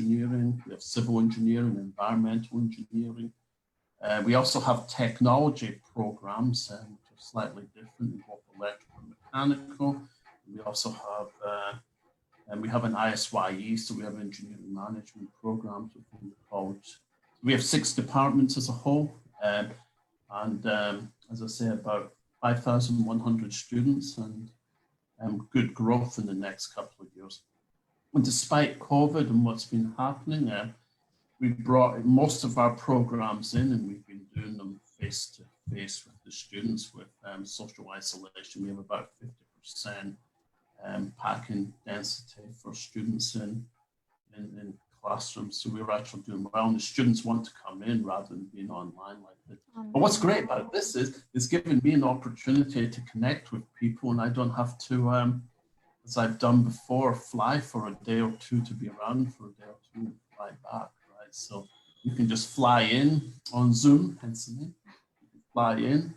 engineering, we have civil engineering, environmental engineering. We also have technology programs, which are slightly different in both electrical and mechanical. We also have, and we have an ISYE, so we have engineering management programs within the college. We have 6 departments as a whole, and as I say, about 5,100 students, and good growth in the next couple of years. And despite COVID and what's been happening, we brought most of our programs in, and we've been doing them face-to-face with the students with social isolation. We have about 50% packing density for students in classrooms. So we're actually doing well, and the students want to come in rather than being online like this. But what's great about this is it's given me an opportunity to connect with people, and I don't have to, as I've done before, fly for a day or two to be around for a day or two and fly back, right? So you can just fly in on Zoom, hence the name. You can fly in,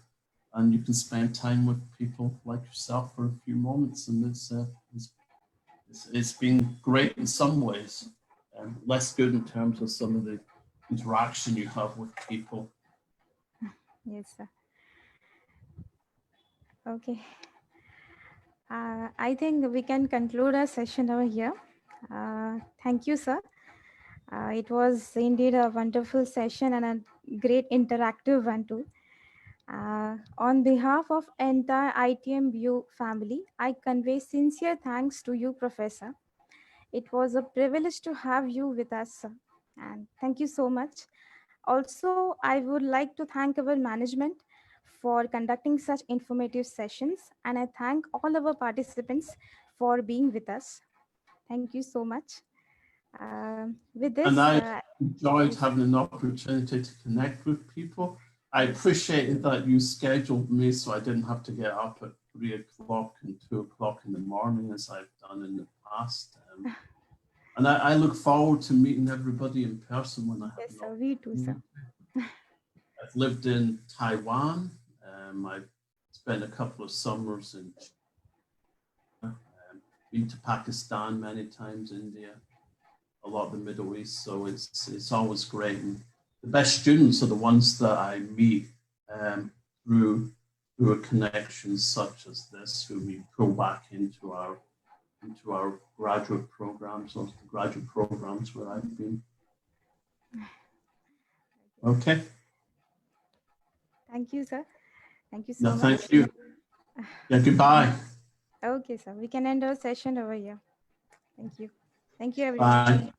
and you can spend time with people like yourself for a few moments, and it's been great in some ways, and less good in terms of some of the interaction you have with people. Yes, sir. Okay. I think we can conclude our session over here. Thank you, sir. It was indeed a wonderful session and a great interactive one too. On behalf of entire ITMBU family, I convey sincere thanks to you, Professor. It was a privilege to have you with us, sir. And thank you so much. Also, I would like to thank our management for conducting such informative sessions, and I thank all our participants for being with us. Thank you so much. With this, and I enjoyed having an opportunity to connect with people. I appreciated that you scheduled me so I didn't have to get up at 3 o'clock and 2 o'clock in the morning as I've done in the past. And I look forward to meeting everybody in person when I have yes, sir, we too, sir. I've lived in Taiwan. I've spent a couple of summers in China, been to Pakistan many times, India, a lot of the Middle East. So it's always great. And the best students are the ones that I meet through a connection such as this, who we pull back into our graduate programs, or the graduate programs where I've been. Okay. Thank you, sir. Thank you so much. Thank you. Yeah, goodbye. Okay, sir. We can end our session over here. Thank you. Thank you, everyone. Bye.